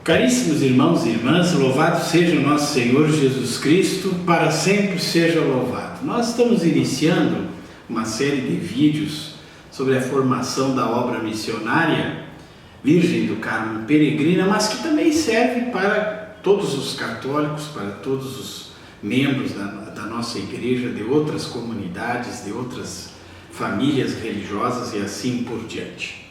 Caríssimos irmãos e irmãs, louvado seja o nosso Senhor Jesus Cristo, para sempre seja louvado. Nós estamos iniciando uma série de vídeos sobre a formação da obra missionária Virgem do Carmo Peregrina, mas que também serve para todos os católicos, para todos os membros da nossa igreja, de outras comunidades, de outras famílias religiosas e assim por diante.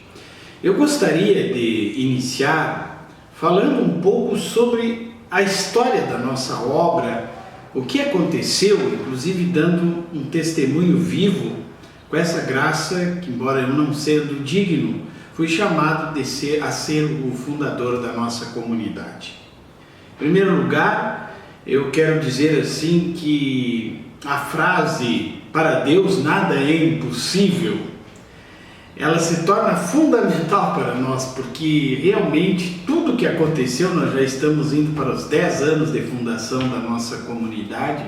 Eu gostaria de iniciar falando um pouco sobre a história da nossa obra, o que aconteceu, inclusive dando um testemunho vivo com essa graça que, embora eu não sendo digno, fui chamado a ser o fundador da nossa comunidade. Em primeiro lugar, eu quero dizer assim que a frase "para Deus nada é impossível", ela se torna fundamental para nós, porque realmente tudo que aconteceu, nós já estamos indo para os 10 anos de fundação da nossa comunidade,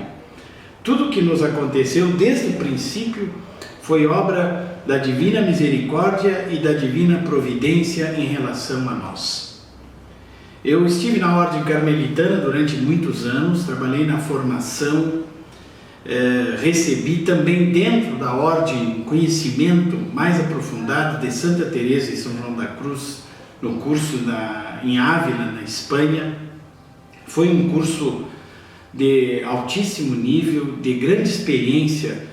tudo que nos aconteceu desde o princípio foi obra da Divina Misericórdia e da Divina Providência em relação a nós. Eu estive na Ordem Carmelitana durante muitos anos, trabalhei na formação, recebi também dentro da ordem conhecimento mais aprofundado de Santa Teresa e São João da Cruz no curso em Ávila, na Espanha. Foi um curso de altíssimo nível, de grande experiência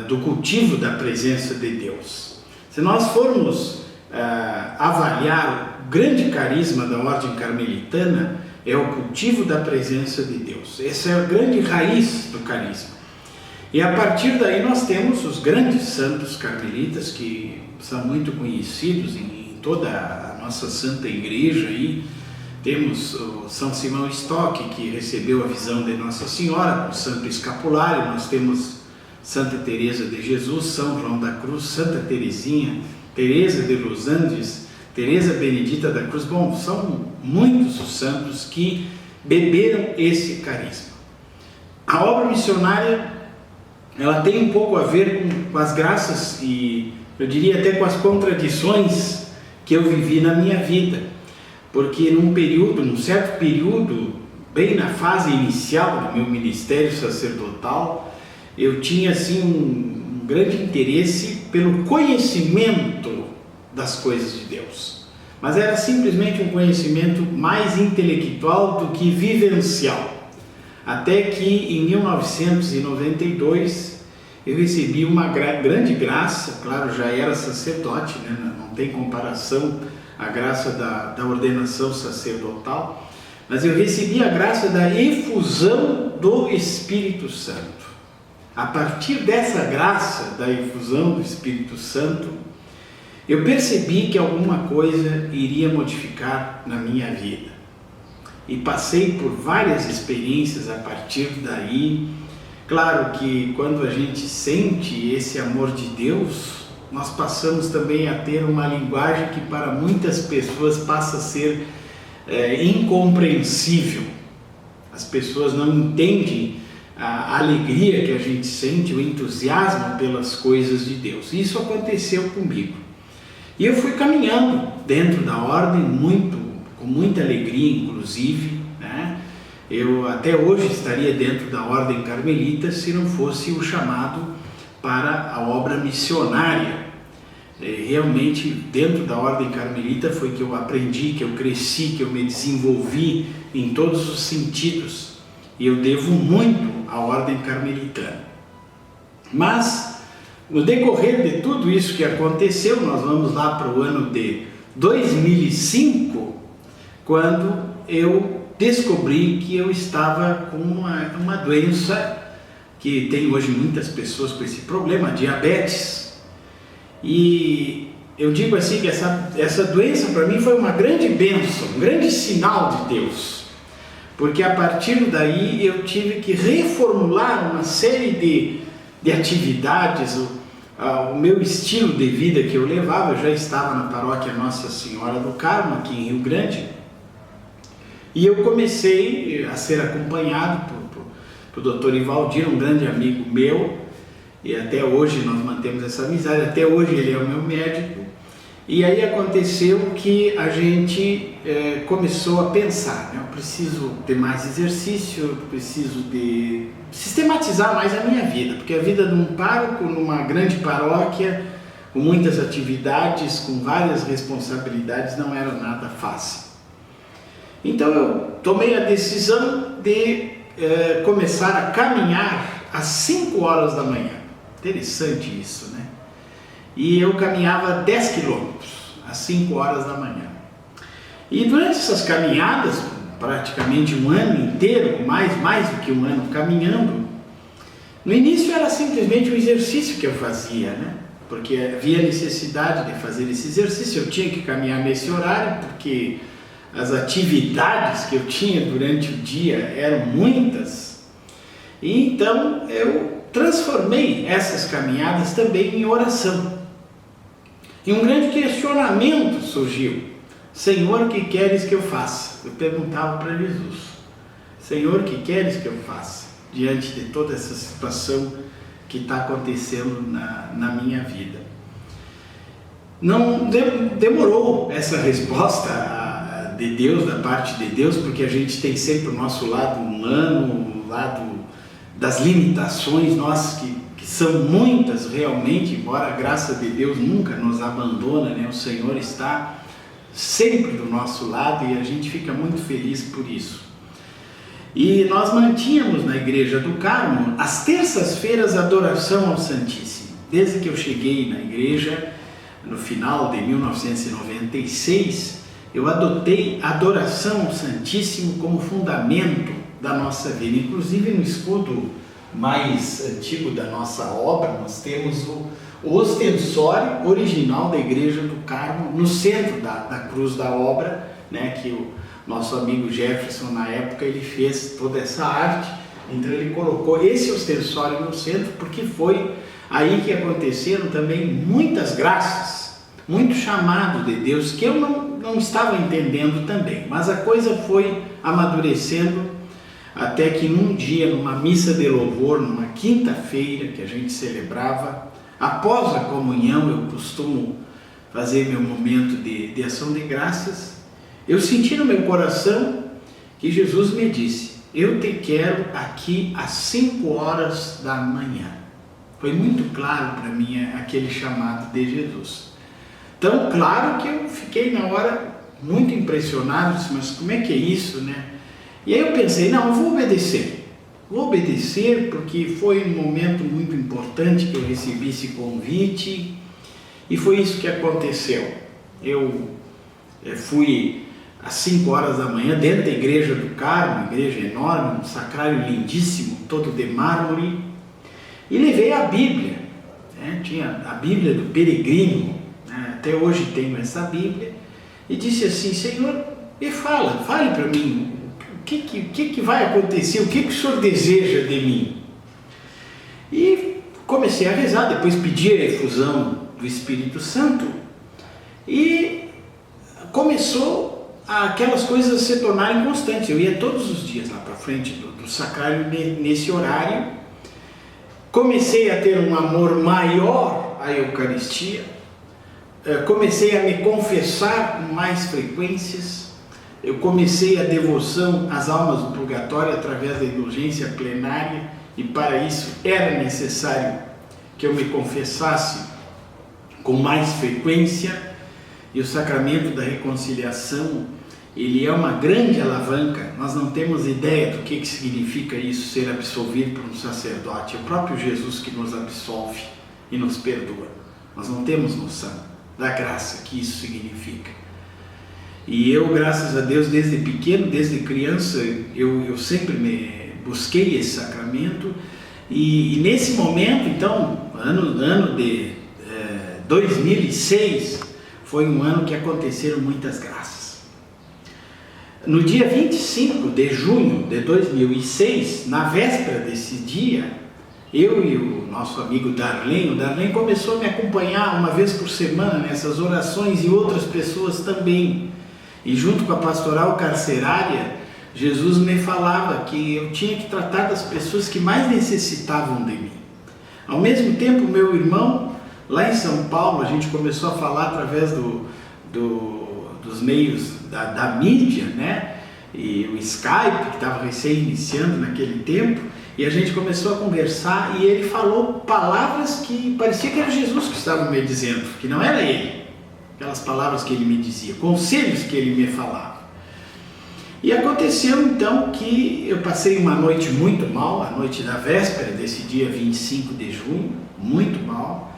do cultivo da presença de Deus. Se nós formos avaliar o grande carisma da ordem carmelitana, é o cultivo da presença de Deus. Essa é a grande raiz do carisma. E a partir daí nós temos os grandes santos carmelitas que são muito conhecidos em toda a nossa Santa Igreja. Aí temos o São Simão Stock, que recebeu a visão de Nossa Senhora, o Santo Escapulário. Nós temos Santa Teresa de Jesus, São João da Cruz, Santa Teresinha, Teresa de Los Andes, Teresa Benedita da Cruz. Bom, são muitos os santos que beberam esse carisma. A obra missionária, ela tem um pouco a ver com as graças e eu diria até com as contradições que eu vivi na minha vida, porque num certo período, bem na fase inicial do meu ministério sacerdotal, eu tinha assim um grande interesse pelo conhecimento das coisas de Deus, mas era simplesmente um conhecimento mais intelectual do que vivencial, até que em 1992 eu recebi uma grande graça. Claro, já era sacerdote, né? Não tem comparação a graça da ordenação sacerdotal, mas eu recebi a graça da efusão do Espírito Santo. A partir dessa graça da efusão do Espírito Santo, eu percebi que alguma coisa iria modificar na minha vida. E passei por várias experiências a partir daí. Claro que quando a gente sente esse amor de Deus, nós passamos também a ter uma linguagem que para muitas pessoas passa a ser incompreensível. As pessoas não entendem a alegria que a gente sente, o entusiasmo pelas coisas de Deus. Isso aconteceu comigo. E eu fui caminhando dentro da ordem com muita alegria, inclusive, né? Eu até hoje estaria dentro da ordem carmelita se não fosse o chamado para a obra missionária. Realmente, dentro da ordem carmelita foi que eu aprendi, que eu cresci, que eu me desenvolvi em todos os sentidos. E eu devo muito à ordem carmelitana. Mas, no decorrer de tudo isso que aconteceu, nós vamos lá para o ano de 2005, quando eu descobri que eu estava com uma doença que tem hoje muitas pessoas com esse problema, diabetes. E eu digo assim que essa doença para mim foi uma grande bênção, um grande sinal de Deus, porque a partir daí eu tive que reformular uma série de atividades. O meu estilo de vida que eu levava, eu já estava na paróquia Nossa Senhora do Carmo, aqui em Rio Grande, e eu comecei a ser acompanhado por Dr. Ivaldir, um grande amigo meu, e até hoje nós mantemos essa amizade, até hoje ele é o meu médico, E aí aconteceu que a gente começou a pensar, né? Eu preciso ter mais exercício, eu preciso de sistematizar mais a minha vida, porque a vida de um pároco numa grande paróquia, com muitas atividades, com várias responsabilidades, não era nada fácil. Então eu tomei a decisão de começar a caminhar às 5 horas da manhã. Interessante isso, né? E eu caminhava 10 quilômetros às 5 horas da manhã. E durante essas caminhadas, praticamente um ano inteiro, mais do que um ano caminhando, no início era simplesmente um exercício que eu fazia, né? Porque havia necessidade de fazer esse exercício, eu tinha que caminhar nesse horário, porque as atividades que eu tinha durante o dia eram muitas. E então eu transformei essas caminhadas também em oração. E um grande questionamento surgiu: Senhor, o que queres que eu faça? Eu perguntava para Jesus: Senhor, o que queres que eu faça diante de toda essa situação que está acontecendo na minha vida? Não demorou essa resposta de Deus, da parte de Deus, porque a gente tem sempre o nosso lado humano, o lado das limitações nossas, que são muitas realmente, embora a graça de Deus nunca nos abandona, né? O Senhor está sempre do nosso lado e a gente fica muito feliz por isso. E nós mantínhamos na Igreja do Carmo, às terças-feiras, adoração ao Santíssimo. Desde que eu cheguei na igreja, no final de 1996, eu adotei a adoração ao Santíssimo como fundamento da nossa vida. Inclusive no escudo mais antigo da nossa obra, nós temos o ostensório original da Igreja do Carmo, no centro da cruz da obra, né, que o nosso amigo Jefferson, na época, ele fez toda essa arte. Então ele colocou esse ostensório no centro, porque foi aí que aconteceram também muitas graças, muito chamado de Deus, que eu não estava entendendo também, mas a coisa foi amadurecendo, até que num dia, numa missa de louvor, numa quinta-feira que a gente celebrava, após a comunhão, eu costumo fazer meu momento de ação de graças, eu senti no meu coração que Jesus me disse: eu te quero aqui às 5 horas da manhã. Foi muito claro para mim aquele chamado de Jesus. Tão claro que eu fiquei na hora muito impressionado, disse: mas como é que é isso, né? E aí eu pensei: não, eu vou obedecer porque foi um momento muito importante que eu recebi esse convite, e foi isso que aconteceu. Eu fui às 5 horas da manhã dentro da Igreja do Carmo, uma igreja enorme, um sacrário lindíssimo, todo de mármore, e levei a Bíblia, né? Tinha a Bíblia do peregrino, né? Até hoje tenho essa Bíblia, e disse assim: Senhor, fale para mim, o que vai acontecer, o que o Senhor deseja de mim? E comecei a rezar, depois pedi a efusão do Espírito Santo, e começou aquelas coisas a se tornarem constantes. Eu ia todos os dias lá para frente do sacrário nesse horário, comecei a ter um amor maior à Eucaristia, comecei a me confessar com mais frequências, eu comecei a devoção às almas do purgatório através da indulgência plenária, e para isso era necessário que eu me confessasse com mais frequência. E o sacramento da reconciliação, ele é uma grande alavanca. Nós não temos ideia do que significa isso, ser absolvido por um sacerdote. É o próprio Jesus que nos absolve e nos perdoa. Nós não temos noção da graça que isso significa. E eu, graças a Deus, desde pequeno, desde criança, eu sempre busquei esse sacramento. E nesse momento, então, ano de 2006, foi um ano que aconteceram muitas graças. No dia 25 de junho de 2006, na véspera desse dia, eu e o nosso amigo Darlen, o Darlen começou a me acompanhar uma vez por semana nessas orações, e outras pessoas também. E junto com a pastoral carcerária, Jesus me falava que eu tinha que tratar das pessoas que mais necessitavam de mim. Ao mesmo tempo, meu irmão, Lá em São Paulo a gente começou a falar através dos meios da mídia, né? E o Skype, que estava recém-iniciando naquele tempo, e a gente começou a conversar e ele falou palavras que parecia que era Jesus que estava me dizendo, que não era ele. Aquelas palavras que ele me dizia, conselhos que ele me falava. E aconteceu então que eu passei uma noite muito mal, a noite da véspera desse dia 25 de junho, muito mal.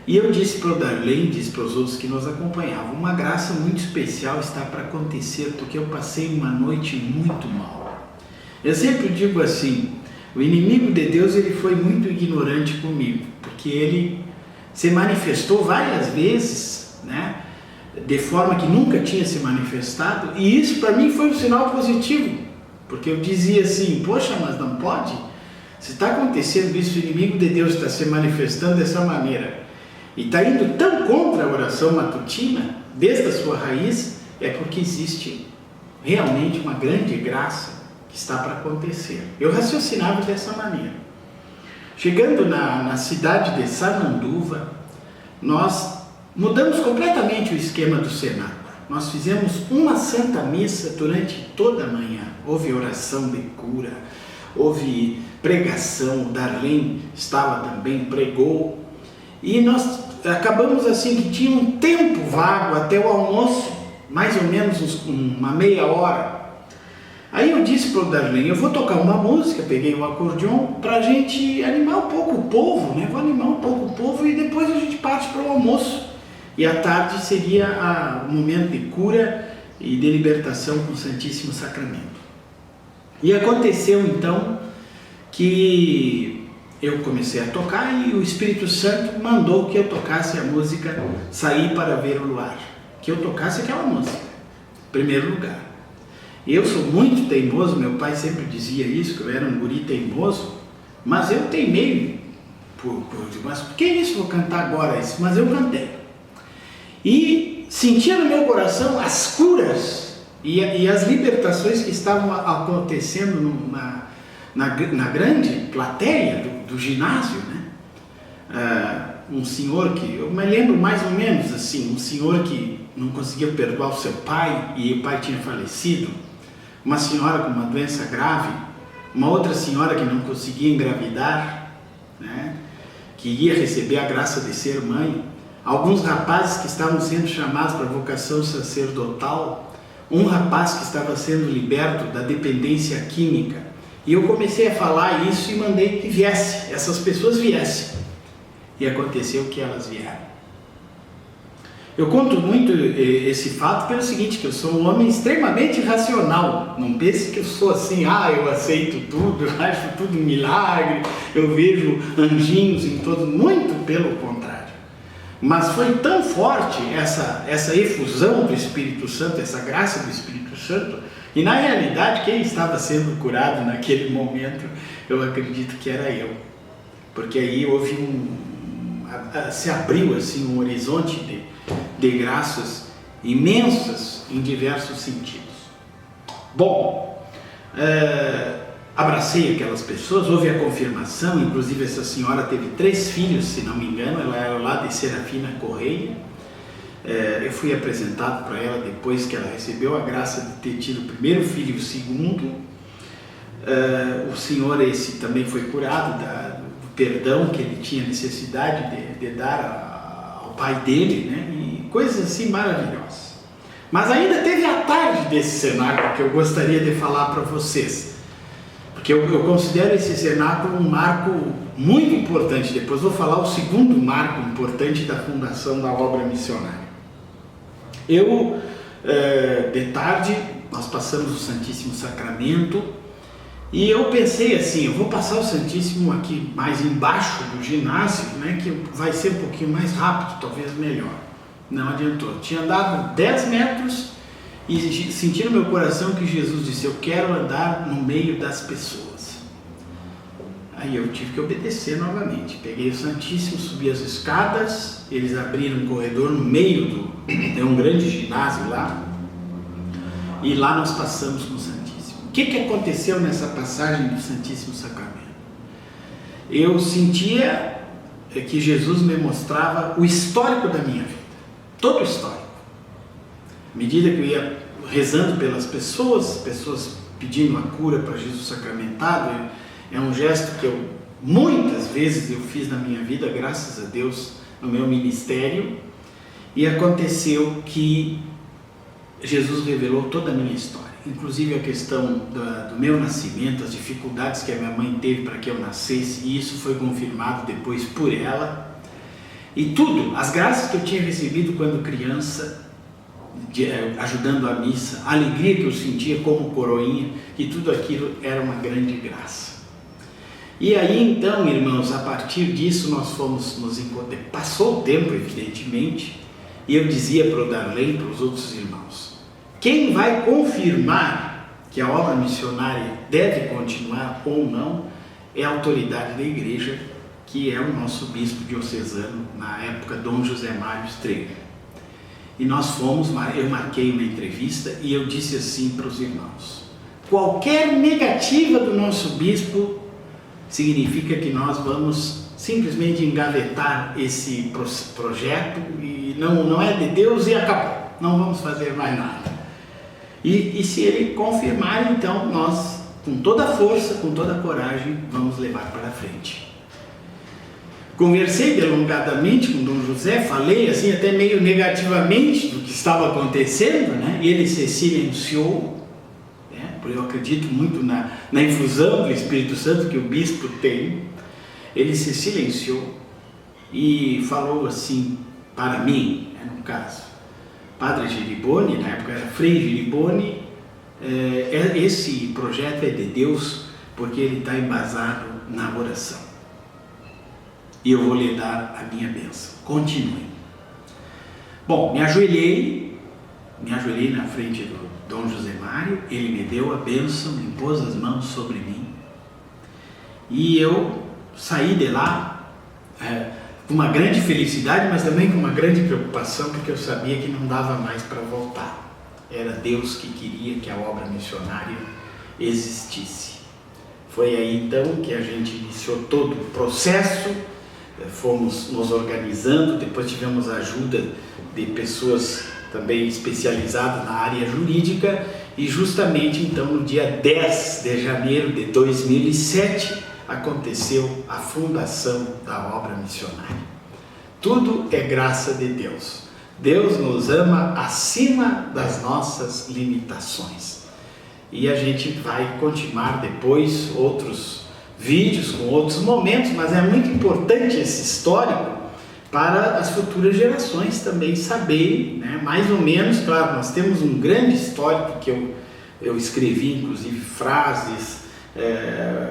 E eu disse para o Darlene, disse para os outros que nos acompanhavam, uma graça muito especial está para acontecer, porque eu passei uma noite muito mal. Eu sempre digo assim, o inimigo de Deus ele foi muito ignorante comigo, porque ele se manifestou várias vezes, né, de forma que nunca tinha se manifestado, e isso para mim foi um sinal positivo, porque eu dizia assim, poxa, mas não pode? Se está acontecendo isso, o inimigo de Deus está se manifestando dessa maneira, e está indo tão contra a oração matutina, desde a sua raiz, é porque existe realmente uma grande graça que está para acontecer. Eu raciocinava dessa maneira. Chegando na cidade de Sananduva, nós mudamos completamente o esquema do cenáculo. Nós fizemos uma santa missa durante toda a manhã. Houve oração de cura, houve pregação, o Darlene estava também, pregou. E nós acabamos assim que tinha um tempo vago até o almoço, mais ou menos uma meia hora. Aí eu disse para o Darlene, eu vou tocar uma música, peguei o acordeon para a gente animar um pouco o povo, né? Vou animar um pouco o povo e depois a gente parte para o almoço. E à tarde seria o momento de cura e de libertação com o Santíssimo Sacramento. E aconteceu então que eu comecei a tocar e o Espírito Santo mandou que eu tocasse a música Saí para Ver o Luar, que eu tocasse aquela música, em primeiro lugar. Eu sou muito teimoso, meu pai sempre dizia isso, que eu era um guri teimoso, mas eu teimei, mas por que isso, vou cantar agora isso? Mas eu cantei. E sentia no meu coração as curas e as libertações que estavam acontecendo na grande plateia do ginásio, né? Um senhor que, eu me lembro mais ou menos assim, um senhor que não conseguia perdoar o seu pai e o pai tinha falecido, uma senhora com uma doença grave, uma outra senhora que não conseguia engravidar, né? Que ia receber a graça de ser mãe, alguns rapazes que estavam sendo chamados para a vocação sacerdotal, um rapaz que estava sendo liberto da dependência química. E eu comecei a falar isso e mandei que viesse, essas pessoas viessem. E aconteceu que elas vieram. Eu conto muito esse fato pelo seguinte, que eu sou um homem extremamente racional. Não pense que eu sou assim, eu aceito tudo, eu acho tudo um milagre, eu vejo anjinhos em todo, muito pelo contrário. Mas foi tão forte essa efusão do Espírito Santo, essa graça do Espírito Santo, e na realidade quem estava sendo curado naquele momento, eu acredito que era eu. Porque aí houve se abriu assim um horizonte de graças imensas em diversos sentidos. Bom, abracei aquelas pessoas, houve a confirmação, inclusive essa senhora teve 3 filhos, se não me engano, ela era lá de Serafina Correia. Eu fui apresentado para ela depois que ela recebeu a graça de ter tido o primeiro filho e o segundo. O senhor esse também foi curado do perdão que ele tinha necessidade de dar ao pai dele, né? E coisas assim maravilhosas. Mas ainda teve a tarde desse cenáculo que eu gostaria de falar para vocês, porque eu considero esse cenáculo um marco muito importante. Depois vou falar o segundo marco importante da fundação da obra missionária. De tarde, nós passamos o Santíssimo Sacramento e eu pensei assim, eu vou passar o Santíssimo aqui mais embaixo do ginásio, né, que vai ser um pouquinho mais rápido, talvez melhor. Não adiantou. Tinha andado 10 metros e senti no meu coração que Jesus disse, eu quero andar no meio das pessoas. Aí eu tive que obedecer novamente. Peguei o Santíssimo, subi as escadas, eles abriram um corredor no meio de um grande ginásio lá, e lá nós passamos com o Santíssimo. O que aconteceu nessa passagem do Santíssimo Sacramento? Eu sentia que Jesus me mostrava o histórico da minha vida, todo o histórico. À medida que eu ia rezando pelas pessoas pedindo a cura para Jesus sacramentado, é um gesto que eu muitas vezes eu fiz na minha vida, graças a Deus, no meu ministério, e aconteceu que Jesus revelou toda a minha história, inclusive a questão do meu nascimento, as dificuldades que a minha mãe teve para que eu nascesse, e isso foi confirmado depois por ela, e tudo, as graças que eu tinha recebido quando criança, ajudando a missa, a alegria que eu sentia como coroinha, e tudo aquilo era uma grande graça. E aí então, irmãos, a partir disso nós fomos nos encontrar. Passou o tempo, evidentemente, e eu dizia para o Darley e para os outros irmãos: quem vai confirmar que a obra missionária deve continuar ou não é a autoridade da igreja, que é o nosso bispo diocesano, na época, Dom José Mário Strega. E nós fomos, eu marquei uma entrevista e eu disse assim para os irmãos: qualquer negativa do nosso bispo significa que nós vamos simplesmente engavetar esse projeto e não é de Deus e acabou, não vamos fazer mais nada. E se ele confirmar, então nós, com toda a força, com toda a coragem, vamos levar para frente. Conversei delongadamente com Dom José, falei assim até meio negativamente do que estava acontecendo, né? E ele se silenciou. Eu acredito muito na infusão do Espírito Santo que o bispo tem. Ele se silenciou e falou assim para mim, no caso, Padre Giriboni, na época era Frei Giriboni, esse projeto é de Deus porque ele está embasado na oração. E eu vou lhe dar a minha bênção. Continue. Bom, me ajoelhei na frente do Dom José Mário, ele me deu a bênção, impôs as mãos sobre mim, e eu saí de lá com uma grande felicidade, mas também com uma grande preocupação, porque eu sabia que não dava mais para voltar. Era Deus que queria que a obra missionária existisse. Foi aí então que a gente iniciou todo o processo, fomos nos organizando, depois tivemos a ajuda de pessoas também especializadas na área jurídica, e justamente então no dia 10 de janeiro de 2007 aconteceu a fundação da obra missionária. Tudo é graça de Deus. Deus nos ama acima das nossas limitações. E a gente vai continuar depois outros vídeos com outros momentos, mas é muito importante esse histórico para as futuras gerações também saberem, né? Mais ou menos, claro, nós temos um grande histórico que eu escrevi, inclusive frases,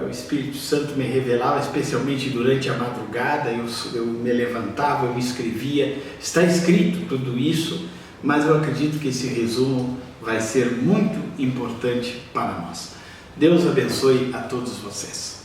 o Espírito Santo me revelava, especialmente durante a madrugada, eu me levantava, eu escrevia, está escrito tudo isso, mas eu acredito que esse resumo vai ser muito importante para nós. Deus abençoe a todos vocês.